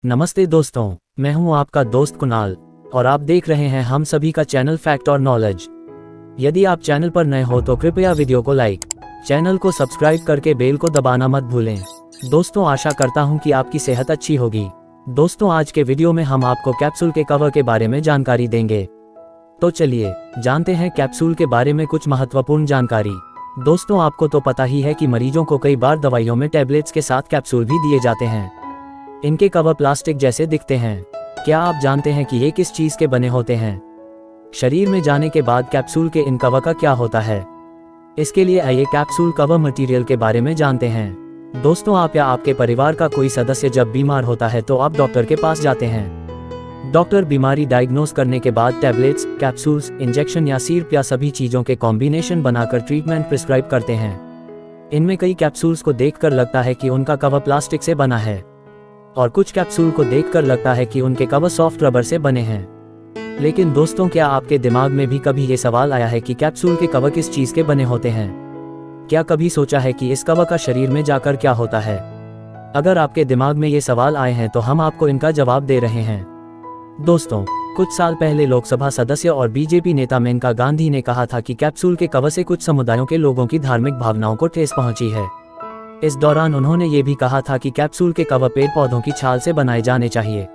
नमस्ते दोस्तों, मैं हूं आपका दोस्त कुणाल और आप देख रहे हैं हम सभी का चैनल फैक्ट और नॉलेज। यदि आप चैनल पर नए हो तो कृपया वीडियो को लाइक, चैनल को सब्सक्राइब करके बेल को दबाना मत भूलें। दोस्तों, आशा करता हूं कि आपकी सेहत अच्छी होगी। दोस्तों, आज के वीडियो में हम आपको कैप्सूल के कवर के बारे में जानकारी देंगे। तो चलिए जानते हैं कैप्सूल के बारे में कुछ महत्वपूर्ण जानकारी। दोस्तों, आपको तो पता ही है कि मरीजों को कई बार दवाइयों में टैबलेट्स के साथ कैप्सूल भी दिए जाते हैं। इनके कवर प्लास्टिक जैसे दिखते हैं। क्या आप जानते हैं कि ये किस चीज़ के बने होते हैं? शरीर में जाने के बाद कैप्सूल के इन कवर का क्या होता है? इसके लिए आइए कैप्सूल कवर मटेरियल के बारे में जानते हैं। दोस्तों, आप या आपके परिवार का कोई सदस्य जब बीमार होता है तो आप डॉक्टर के पास जाते हैं। डॉक्टर बीमारी डायग्नोस करने के बाद टैबलेट्स, कैप्सूल्स, इंजेक्शन या सिरप या सभी चीज़ों के कॉम्बिनेशन बनाकर ट्रीटमेंट प्रिस्क्राइब करते हैं। इनमें कई कैप्सूल्स को देखकर लगता है कि उनका कवर प्लास्टिक से बना है और कुछ कैप्सूल को देखकर लगता है कि उनके कवर सॉफ्ट रबर से बने हैं। लेकिन दोस्तों, क्या आपके दिमाग में भी कभी ये सवाल आया है कि कैप्सूल के कवर किस चीज़ के बने होते हैं? क्या कभी सोचा है कि इस कवर का शरीर में जाकर क्या होता है? अगर आपके दिमाग में ये सवाल आए हैं तो हम आपको इनका जवाब दे रहे हैं। दोस्तों, कुछ साल पहले लोकसभा सदस्य और बीजेपी नेता मेनका गांधी ने कहा था कि कैप्सूल के कवर से कुछ समुदायों के लोगों की धार्मिक भावनाओं को ठेस पहुंची है। इस दौरान उन्होंने ये भी कहा था कि कैप्सूल के कवर पेड़ पौधों की छाल से बनाए जाने चाहिए।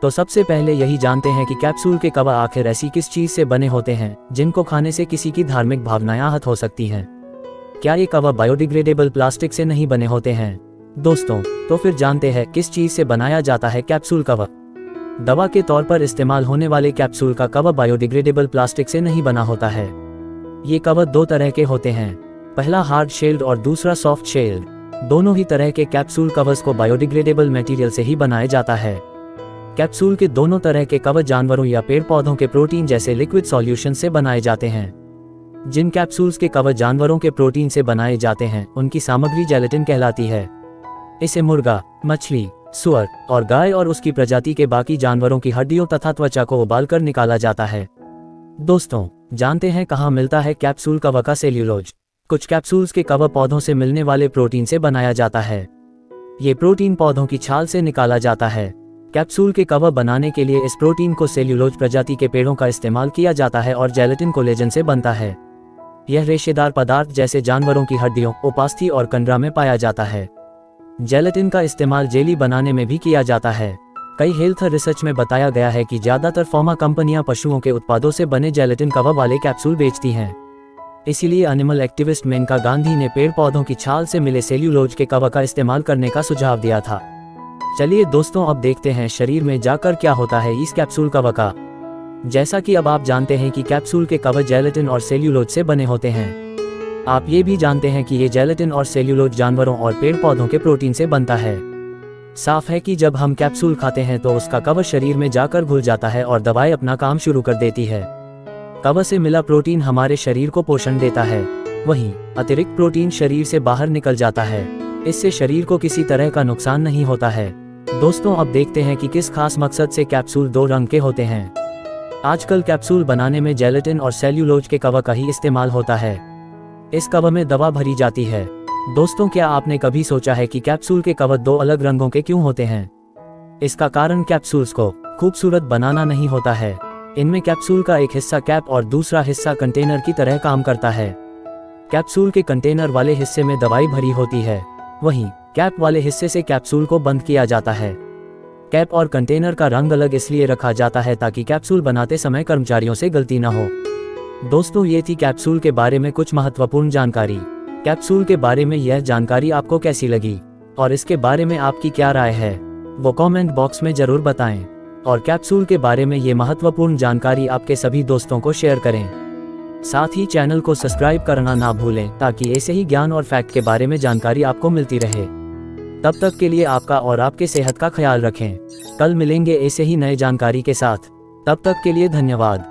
तो सबसे पहले यही जानते हैं कि कैप्सूल के कवर आखिर ऐसी किस चीज़ से बने होते हैं जिनको खाने से किसी की धार्मिक भावनाएं आहत हो सकती हैं। क्या ये कवर बायोडिग्रेडेबल प्लास्टिक से नहीं बने होते हैं? दोस्तों, तो फिर जानते हैं किस चीज़ से बनाया जाता है कैप्सूल कवर। दवा के तौर पर इस्तेमाल होने वाले कैप्सूल का कवर बायोडिग्रेडेबल प्लास्टिक से नहीं बना होता है। ये कवर दो तरह के होते हैं, पहला हार्ड शेल्ड और दूसरा सॉफ्ट शेल्ड। दोनों ही तरह के कैप्सूल कवर्स को बायोडिग्रेडेबल मटेरियल से ही बनाया जाता है। कैप्सूल के दोनों तरह के कवर जानवरों या पेड़ पौधों के प्रोटीन जैसे लिक्विड सॉल्यूशन से बनाए जाते हैं। जिन कैप्सूल्स के कवर जानवरों के प्रोटीन से बनाए जाते हैं उनकी सामग्री जेलेटिन कहलाती है। इसे मुर्गा, मछली, सुअर और गाय और उसकी प्रजाति के बाकी जानवरों की हड्डियों तथा त्वचा को उबालकर निकाला जाता है। दोस्तों, जानते हैं कहाँ मिलता है कैप्सूल कवर का सेल्यूलोज? कुछ कैप्सूल्स के कवर पौधों से मिलने वाले प्रोटीन से बनाया जाता है। ये प्रोटीन पौधों की छाल से निकाला जाता है। कैप्सूल के कवर बनाने के लिए इस प्रोटीन को सेल्यूलोज प्रजाति के पेड़ों का इस्तेमाल किया जाता है और जेलेटिन कोलेजन से बनता है। यह रेशेदार पदार्थ जैसे जानवरों की हड्डियों, उपास्थि और कंडरा में पाया जाता है। जेलेटिन का इस्तेमाल जेली बनाने में भी किया जाता है। कई हेल्थ रिसर्च में बताया गया है कि ज्यादातर फार्मा कंपनियां पशुओं के उत्पादों से बने जेलेटिन कवर वाले कैप्सूल बेचती हैं। इसीलिए एनिमल एक्टिविस्ट मेनका गांधी ने पेड़ पौधों की छाल से मिले सेल्यूलोज के कवर का इस्तेमाल करने का सुझाव दिया था। चलिए दोस्तों, अब देखते हैं शरीर में जाकर क्या होता है इस कैप्सूल कवर का। जैसा कि अब आप जानते हैं कि कैप्सूल के कवर जेलेटिन और सेल्यूलोज से बने होते हैं। आप ये भी जानते हैं कि ये जेलेटिन और सेल्यूलोज जानवरों और पेड़ पौधों के प्रोटीन से बनता है। साफ है कि जब हम कैप्सूल खाते हैं तो उसका कवर शरीर में जाकर घुल जाता है और दवाई अपना काम शुरू कर देती है। कवर से मिला प्रोटीन हमारे शरीर को पोषण देता है, वहीं अतिरिक्त प्रोटीन शरीर से बाहर निकल जाता है। इससे शरीर को किसी तरह का नुकसान नहीं होता है। दोस्तों, अब देखते हैं कि किस खास मकसद से कैप्सूल दो रंग के होते हैं। आजकल कैप्सूल बनाने में जेलेटिन और सेल्यूलोज के कवर का ही इस्तेमाल होता है। इस कवर में दवा भरी जाती है। दोस्तों, क्या आपने कभी सोचा है कि कैप्सूल के कवर दो अलग रंगों के क्यों होते हैं? इसका कारण कैप्सूल्स को खूबसूरत बनाना नहीं होता है। इनमें कैप्सूल का एक हिस्सा कैप और दूसरा हिस्सा कंटेनर की तरह काम करता है। कैप्सूल के कंटेनर वाले हिस्से में दवाई भरी होती है, वहीं कैप वाले हिस्से से कैप्सूल को बंद किया जाता है। कैप और कंटेनर का रंग अलग इसलिए रखा जाता है ताकि कैप्सूल बनाते समय कर्मचारियों से गलती न हो। दोस्तों, ये थी कैप्सूल के बारे में कुछ महत्वपूर्ण जानकारी। कैप्सूल के बारे में यह जानकारी आपको कैसी लगी और इसके बारे में आपकी क्या राय है, वो कमेंट बॉक्स में जरूर बताएं। और कैप्सूल के बारे में ये महत्वपूर्ण जानकारी आपके सभी दोस्तों को शेयर करें। साथ ही चैनल को सब्सक्राइब करना ना भूलें ताकि ऐसे ही ज्ञान और फैक्ट के बारे में जानकारी आपको मिलती रहे। तब तक के लिए आपका और आपके सेहत का ख्याल रखें। कल मिलेंगे ऐसे ही नए जानकारी के साथ। तब तक के लिए धन्यवाद।